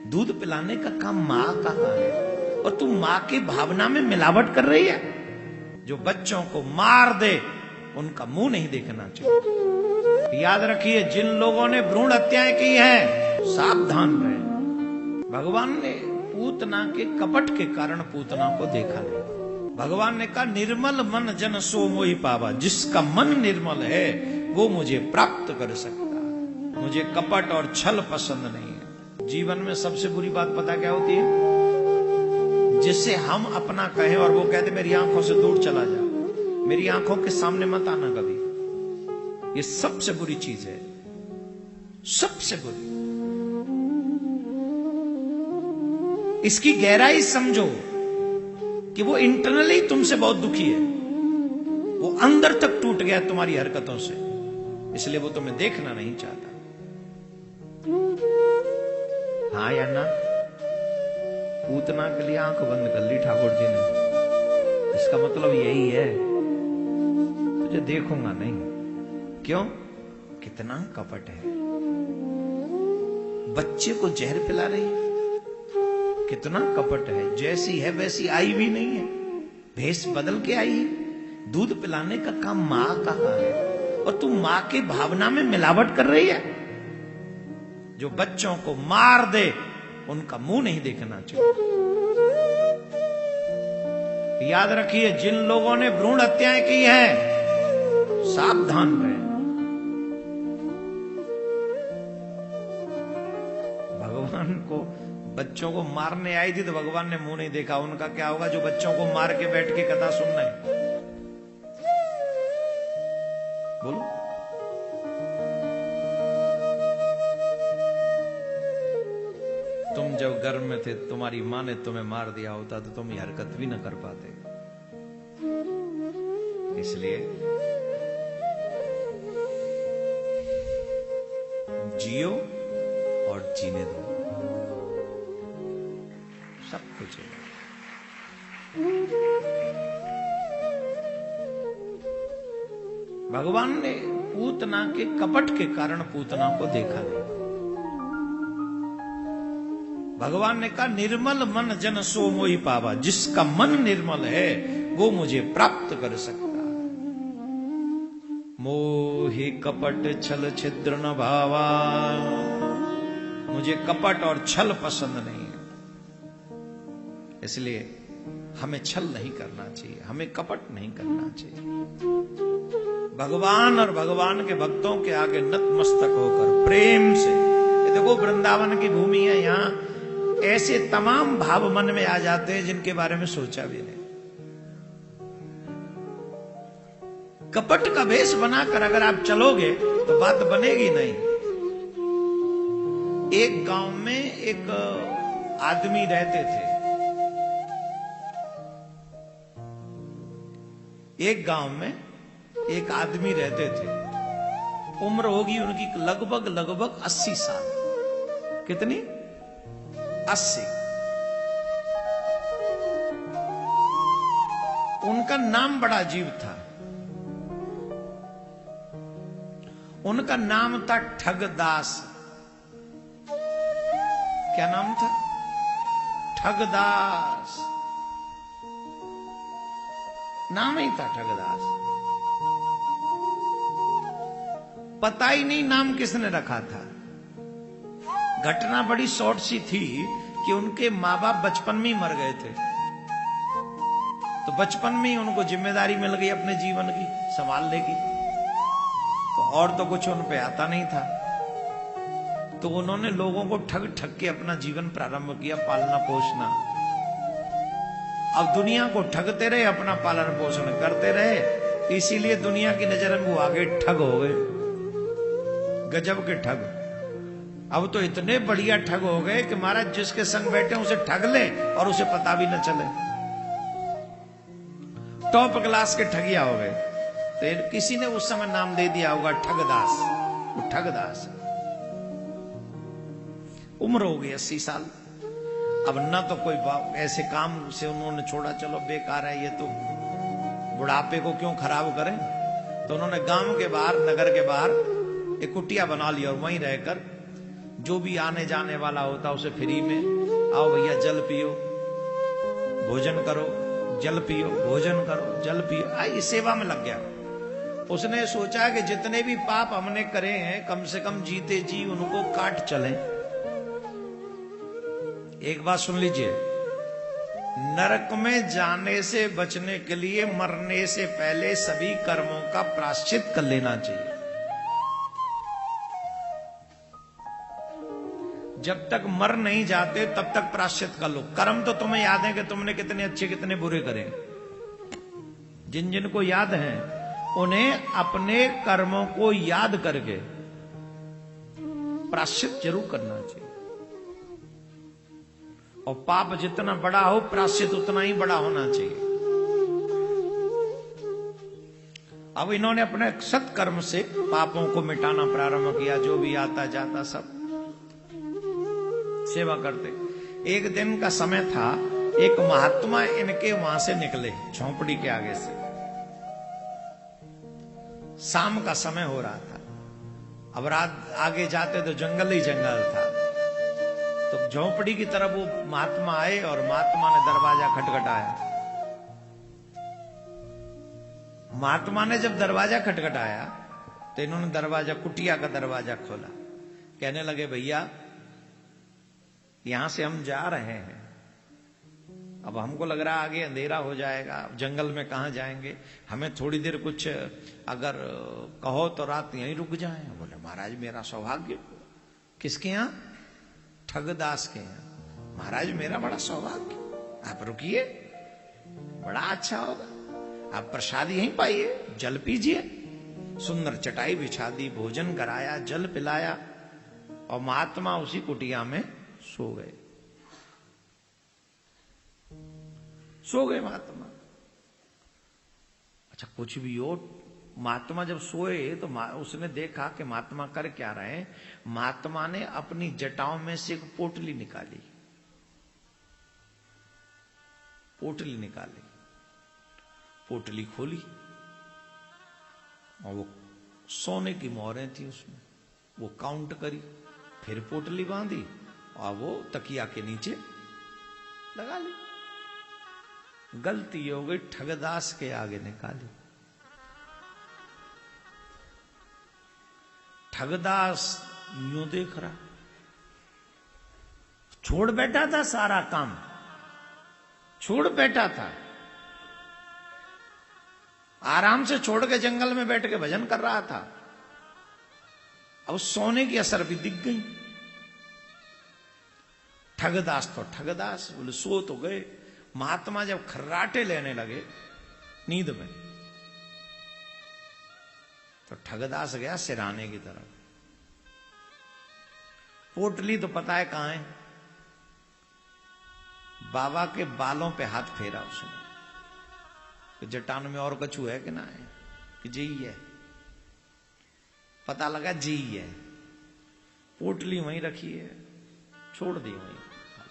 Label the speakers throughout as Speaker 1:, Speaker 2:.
Speaker 1: दूध पिलाने का काम माँ का है और तू माँ की भावना में मिलावट कर रही है। जो बच्चों को मार दे उनका मुंह नहीं देखना चाहिए। याद रखिए, जिन लोगों ने भ्रूण हत्याएं की है सावधान रहे। भगवान ने पूतना के कपट के कारण पूतना को देखा नहीं। भगवान ने कहा निर्मल मन जन सो मोहि पावा, जिसका मन निर्मल है वो मुझे प्राप्त कर सकता है। मुझे कपट और छल पसंद नहीं है। जीवन में सबसे बुरी बात पता क्या होती है? जिससे हम अपना कहें और वो कहते मेरी आंखों से दूर चला जा, मेरी आंखों के सामने मत आना कभी। ये सबसे बुरी चीज है, सबसे बुरी। इसकी गहराई समझो कि वो इंटरनली तुमसे बहुत दुखी है, वो अंदर तक टूट गया तुम्हारी हरकतों से, इसलिए वो तुम्हें देखना नहीं चाहता। हाँ या ना? पूतना के लिए आंख बंद कर ली ठाकुर जी ने। इसका मतलब यही है, तुझे देखूंगा नहीं। क्यों? कितना कपट है। बच्चे को जहर पिला रही है, कितना कपट है। जैसी है वैसी आई भी नहीं है, भेष बदल के आई है। दूध पिलाने का काम मां का है और तू मां की भावना में मिलावट कर रही है। जो बच्चों को मार दे उनका मुंह नहीं देखना चाहिए। याद रखिए, जिन लोगों ने भ्रूण हत्याएं की है सावधान रहे। भगवान को बच्चों को मारने आई थी तो भगवान ने मुंह नहीं देखा। उनका क्या होगा जो बच्चों को मार के बैठ के कथा सुन रहे हैं? बोलो। तुम जब गर्भ में थे तुम्हारी मां ने तुम्हें मार दिया होता तो तुम ये हरकत भी न कर पाते। इसलिए जियो और जीने दो, सब कुछ है। भगवान ने पूतना के कपट के कारण पूतना को देखा नहीं। भगवान ने कहा निर्मल मन जन सो मोहि पावा, जिसका मन निर्मल है वो मुझे प्राप्त कर सकता है। मोहि कपट छल छिद्र न भावा, मुझे कपट और छल पसंद नहीं है, इसलिए हमें छल नहीं करना चाहिए, हमें कपट नहीं करना चाहिए। भगवान और भगवान के भक्तों के आगे नतमस्तक होकर प्रेम से, ये देखो वृंदावन की भूमि है, यहां ऐसे तमाम भाव मन में आ जाते हैं जिनके बारे में सोचा भी नहीं। कपट का वेश बनाकर अगर आप चलोगे तो बात बनेगी नहीं। एक गांव में एक आदमी रहते थे। एक गांव में एक आदमी रहते थे। उम्र होगी उनकी लगभग 80 साल। कितनी? 80। उनका नाम बड़ा अजीब था। उनका नाम था ठगदास। क्या नाम था? ठगदास। नाम ही था ठगदास। पता ही नहीं नाम किसने रखा था। घटना बड़ी शॉर्ट सी थी कि उनके माँ बाप बचपन में ही मर गए थे, तो बचपन में ही उनको जिम्मेदारी मिल गई अपने जीवन की संभालने की, तो और तो कुछ उन पे आता नहीं था। तो उन्होंने लोगों को ठग ठग के अपना जीवन प्रारंभ किया, पालना पोषना। अब दुनिया को ठगते रहे, अपना पालन पोषण करते रहे, इसीलिए दुनिया की नजर में वो आगे ठग हो गए, गजब के ठग। अब तो इतने बढ़िया ठग हो गए कि महाराज जिसके संग बैठे उसे ठग ले और उसे पता भी न चले। टॉप क्लास के ठगिया हो गए। तो किसी ने उस समय नाम दे दिया होगा ठगदास। वो ठगदास। उम्र हो गई 80 साल। अब न तो कोई ऐसे काम से उन्होंने छोड़ा, चलो बेकार है ये, तो बुढ़ापे को क्यों खराब करें। तो उन्होंने गांव के बाहर, नगर के बाहर एक कुटिया बना ली और वहीं रहकर जो भी आने जाने वाला होता उसे फ्री में, आओ भैया जल पियो, भोजन करो, जल पियो, भोजन करो, जल पियो, आई सेवा में लग गया। उसने सोचा कि जितने भी पाप हमने करे हैं कम से कम जीते जी उनको काट चलें। एक बात सुन लीजिए, नरक में जाने से बचने के लिए मरने से पहले सभी कर्मों का प्रायश्चित कर लेना चाहिए। जब तक मर नहीं जाते तब तक प्रायश्चित कर लो। कर्म तो तुम्हें याद है कि तुमने कितने अच्छे कितने बुरे करे। जिन जिन को याद है उन्हें अपने कर्मों को याद करके प्रायश्चित जरूर करना चाहिए। और पाप जितना बड़ा हो प्रायश्चित उतना ही बड़ा होना चाहिए। अब इन्होंने अपने सत्कर्म से पापों को मिटाना प्रारंभ किया। जो भी आता जाता सब सेवा करते। एक दिन का समय था, एक महात्मा इनके वहां से निकले झोंपड़ी के आगे से। शाम का समय हो रहा था। अब रात आगे जाते तो जंगल ही जंगल था। तो झोंपड़ी की तरफ वो महात्मा आए और महात्मा ने दरवाजा खटखटाया। महात्मा ने जब दरवाजा खटखटाया तो इन्होंने दरवाजा, कुटिया का दरवाजा खोला। कहने लगे, भैया यहां से हम जा रहे हैं, अब हमको लग रहा है आगे अंधेरा हो जाएगा, जंगल में कहां जाएंगे, हमें थोड़ी देर कुछ अगर कहो तो रात यहीं रुक जाएं। बोले, महाराज मेरा सौभाग्य। किसके यहां? ठगदास के यहां। महाराज मेरा बड़ा सौभाग्य, आप रुकिए, बड़ा अच्छा होगा, आप प्रसाद यहीं पाइए, जल पीजिए। सुंदर चटाई बिछा दी, भोजन कराया, जल पिलाया और महात्मा उसी कुटिया में सो गए। सो गए महात्मा। अच्छा, कुछ भी हो, महात्मा जब सोए तो उसने देखा कि महात्मा कर क्या रहे हैं। महात्मा ने अपनी जटाओं में से एक पोटली निकाली। पोटली निकाली, पोटली खोली और वो सोने की मोहरें थी उसमें। वो काउंट करी, फिर पोटली बांधी और वो तकिया के नीचे लगा ली। गलती हो गई, ठगदास के आगे निकाली। ठगदास यूं देख रहा, छोड़ बैठा था सारा काम, छोड़ बैठा था, आराम से छोड़ के जंगल में बैठ के भजन कर रहा था। अब सोने की असर भी दिख गई। ठगदास तो ठगदास, बोले सो तो गए। महात्मा जब खर्राटे लेने लगे नींद में तो ठगदास गया सिराने की तरफ। पोटली तो पता है कहां है, बाबा के बालों पे हाथ फेरा उसने कि जटान में और कछु है कि ना है, कि जी है। पता लगा जी है। पोटली वहीं रखी है, छोड़ दी वहीं,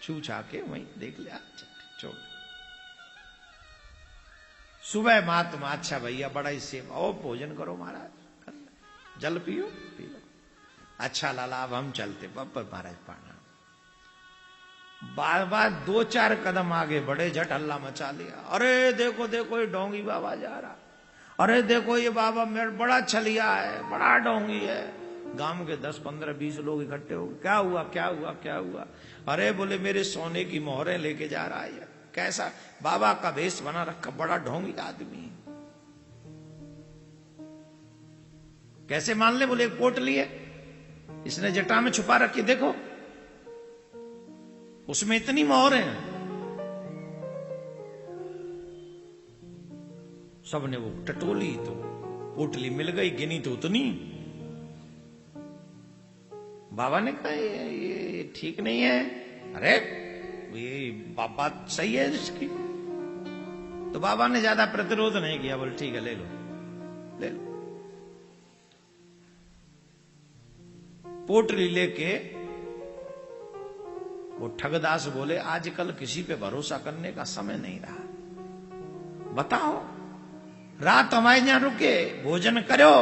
Speaker 1: छू छा के वहीं देख लिया, छोड़। सुबह महात्मा, अच्छा भैया बड़ा ही सेवा, ओ भोजन करो महाराज, जल पियो, पी लो। अच्छा लाला अब हम चलते। महाराज पाना बार बार 2-4 कदम आगे बढ़े, झट हल्ला मचा लिया। अरे देखो देखो ये डोंगी बाबा जा रहा, अरे देखो ये बाबा मेरा बड़ा छलिया है, बड़ा डोंगी है। गांव के 10, 15, 20 लोग इकट्ठे हो गए। क्या हुआ क्या हुआ क्या हुआ? अरे बोले मेरे सोने की मोहरें लेके जा रहा है। कैसा? बाबा का भेष बना रखा, बड़ा ढोंगी आदमी। कैसे मान ले? बोले एक पोटली है, इसने जटा में छुपा रखी, देखो उसमें इतनी मोहरें हैं। सबने वो टटोली तो पोटली मिल गई, गिनी तो उतनी। बाबा ने कहा ये ठीक नहीं है। अरे ये बात सही है इसकी। तो बाबा ने ज्यादा प्रतिरोध नहीं किया, बोले ठीक है ले लो ले लो। पोटली लेके वो ठगदास बोले आजकल किसी पे भरोसा करने का समय नहीं रहा। बताओ, रात हमारे यहां रुके, भोजन करो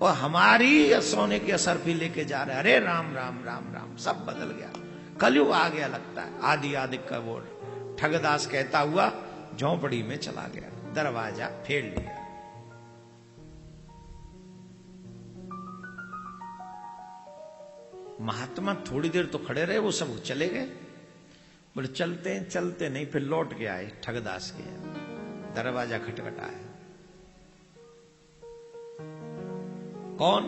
Speaker 1: और हमारी सोने की असरफी लेके जा रहे, अरे राम राम राम राम, सब बदल गया, कलयुग आ गया लगता है। आदि आदि का वो ठगदास कहता हुआ झोंपड़ी में चला गया, दरवाजा फेर लिया। महात्मा थोड़ी देर तो खड़े रहे, वो सब चले गए। बोले चलते चलते नहीं, फिर लौट के आए ठगदास के, दरवाजा खटखटाया। कौन?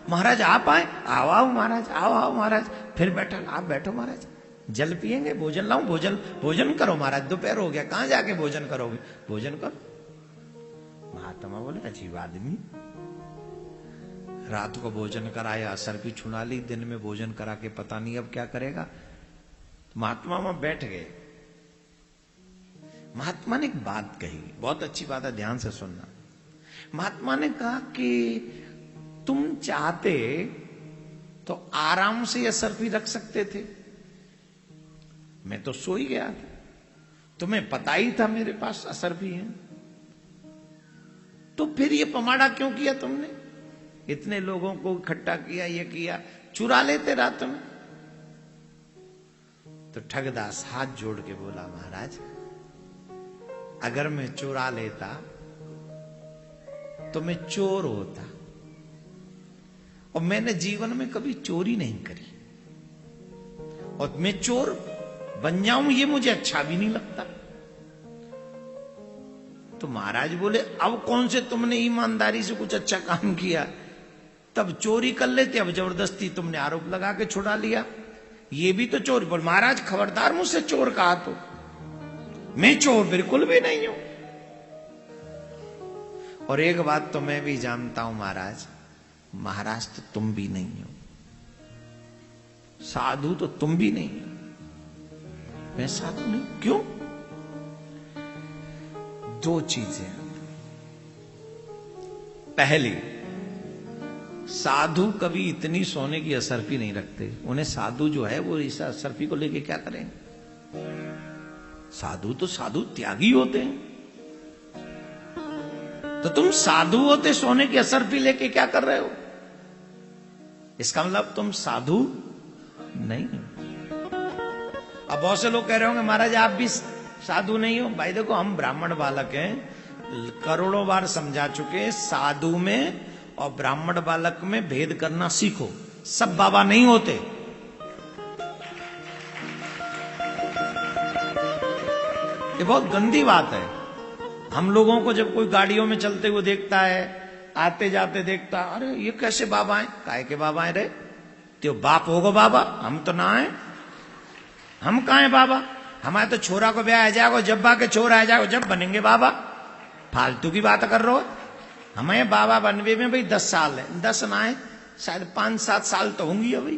Speaker 1: महाराज आप आए? आओ आओ महाराज, आओ आओ महाराज। फिर बैठा, आप बैठो महाराज, जल पिएंगे, भोजन लाऊं? भोजन करो महाराज, दोपहर हो गया, कहां जाके भोजन करोगे? भोजन करो। महात्मा बोले अजीब आदमी, रात को भोजन कराया, असर भी छुड़ा ली, दिन में भोजन करा के पता नहीं अब क्या करेगा। महात्मा वहां बैठ गए। महात्मा ने एक बात कही, बहुत अच्छी बात है, ध्यान से सुनना। महात्मा ने कहा कि तुम चाहते तो आराम से असरफी रख सकते थे, मैं तो सो ही गया था, तुम्हें पता ही था मेरे पास असरफी है, तो फिर ये पमाड़ा क्यों किया तुमने? इतने लोगों को इकट्ठा किया, ये किया, चुरा लेते रात में। तो ठगदास हाथ जोड़ के बोला, महाराज अगर मैं चुरा लेता तो मैं चोर होता, और मैंने जीवन में कभी चोरी नहीं करी, और मैं चोर बन जाऊं ये मुझे अच्छा भी नहीं लगता। तो महाराज बोले अब कौन से तुमने ईमानदारी से कुछ अच्छा काम किया, तब चोरी कर लेते, अब जबरदस्ती तुमने आरोप लगा के छुड़ा लिया, ये भी तो चोर। बोल महाराज खबरदार मुझसे चोर कहा तो, मैं चोर बिल्कुल भी नहीं हूं। और एक बात तो मैं भी जानता हूं महाराज, महाराज तो तुम भी नहीं हो, साधु तो तुम भी नहीं हो, मैं साधु नहीं। क्यों? दो चीजें। पहली, साधु कभी इतनी सोने की असरफी नहीं रखते, उन्हें साधु जो है वो इस असरफी को लेके क्या करेंगे? साधु तो साधु त्यागी होते हैं, तो तुम साधु होते सोने की असरफी लेके क्या कर रहे हो? इसका मतलब तुम साधु नहीं। अब बहुत से लोग कह रहे होंगे महाराज आप भी साधु नहीं हो। भाई देखो, हम ब्राह्मण बालक हैं, करोड़ों बार समझा चुके, साधु में और ब्राह्मण बालक में भेद करना सीखो। सब बाबा नहीं होते। ये बहुत गंदी बात है। हम लोगों को जब कोई गाड़ियों में चलते हुए देखता है, आते जाते देखता, अरे ये कैसे बाबा हैं? काहे के बाबा हैं रे? त्यो बाप होगो बाबा, हम तो ना है। हम कहां हैं बाबा? हमारे तो छोरा को ब्याह आ जाएगा, जब्बा के छोरा आ जाएगा, जब बनेंगे बाबा। फालतू की बात कर रहे हो। हमें बाबा बनवे में भाई 10 साल है, 10 ना है, शायद 5-7 साल तो होंगी अभी।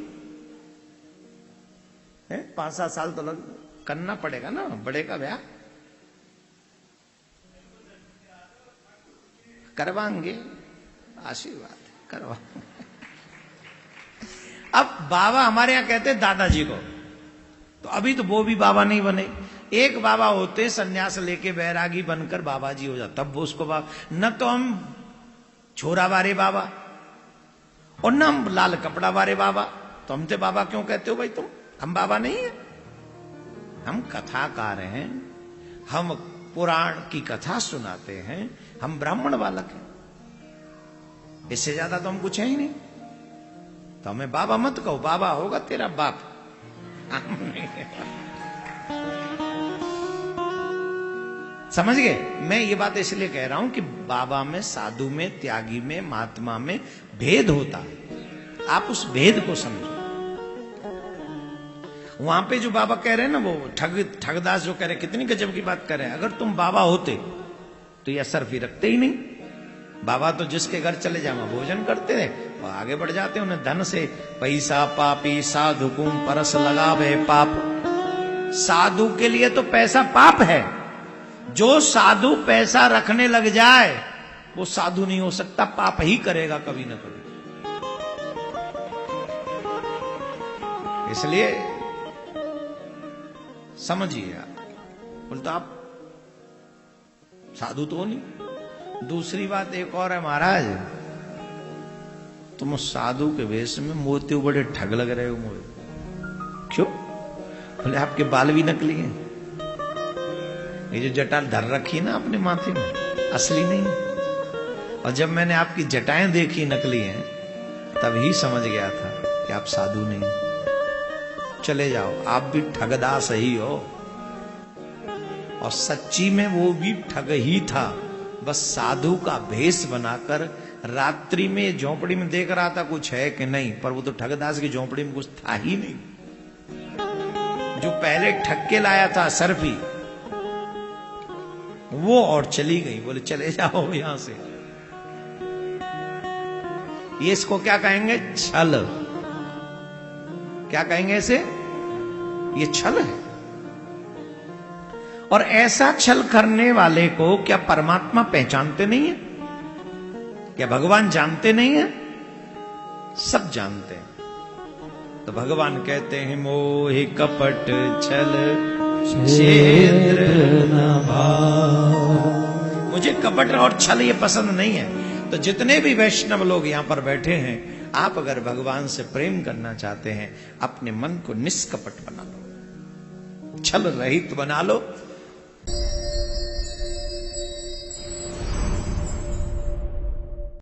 Speaker 1: 5-7 साल तो करना पड़ेगा ना बड़े का ब्याह। करवाएंगे, आशीर्वाद करवा। अब बाबा हमारे यहां कहते हैं दादाजी को, तो अभी तो वो भी बाबा नहीं बने। एक बाबा होते सन्यास लेके बैरागी बनकर बाबा जी हो जाता, तब वो उसको बाबा। न तो हम छोरा वारे बाबा और न हम लाल कपड़ा वारे बाबा, तो हमसे बाबा क्यों कहते हो भाई तुम? हम बाबा नहीं है, हम कथाकार हैं, हम पुराण की कथा सुनाते हैं, हम ब्राह्मण बालक हैं। इससे ज्यादा तो हम कुछ है ही नहीं। तो हमें बाबा मत कहो, बाबा होगा तेरा बाप। समझ गए? मैं ये बात इसलिए कह रहा हूं कि बाबा में, साधु में, त्यागी में, महात्मा में भेद होता है। आप उस भेद को समझो। वहां पे जो बाबा कह रहे हैं ना, वो ठगदास जो कह रहे, कितनी गजब की बात कर रहे हैं। अगर तुम बाबा होते तो ये असरफी रखते ही नहीं। बाबा तो जिसके घर चले जाओ भोजन करते रहे और आगे बढ़ जाते। उन्हें धन से पैसा पापी साधु कुम परस लगावे पाप। साधु के लिए तो पैसा पाप है। जो साधु पैसा रखने लग जाए वो साधु नहीं हो सकता, पाप ही करेगा कभी ना कभी। इसलिए समझिए आप। बोलते आप साधु तो नहीं। दूसरी बात एक और है महाराज, तुम साधु के वेश में मोते बड़े ठग लग रहे हो मुझे। क्यों? बोले आपके बाल भी नकली हैं, ये जो जटा धर रखी ना अपने माथे में असली नहीं है। और जब मैंने आपकी जटाएं देखी नकली हैं, तब ही समझ गया था कि आप साधु नहीं। चले जाओ, आप भी ठगदास ही हो। और सच्ची में वो भी ठग ही था, बस साधु का भेष बनाकर रात्रि में झोपड़ी में देख रहा था कुछ है कि नहीं, पर वो तो ठगदास की झोपड़ी में कुछ था ही नहीं। जो पहले ठग के लाया था सर्फी, वो और चली गई। बोले चले जाओ यहां से। ये इसको क्या कहेंगे? छल। क्या कहेंगे इसे? ये छल है। और ऐसा छल करने वाले को क्या परमात्मा पहचानते नहीं है? क्या भगवान जानते नहीं है? सब जानते हैं। तो भगवान कहते हैं मोहि कपट छल छेद्र न भाव। मुझे कपट और छल ये पसंद नहीं है। तो जितने भी वैष्णव लोग यहां पर बैठे हैं, आप अगर भगवान से प्रेम करना चाहते हैं, अपने मन को निष्कपट बना लो, छल रहित बना लो।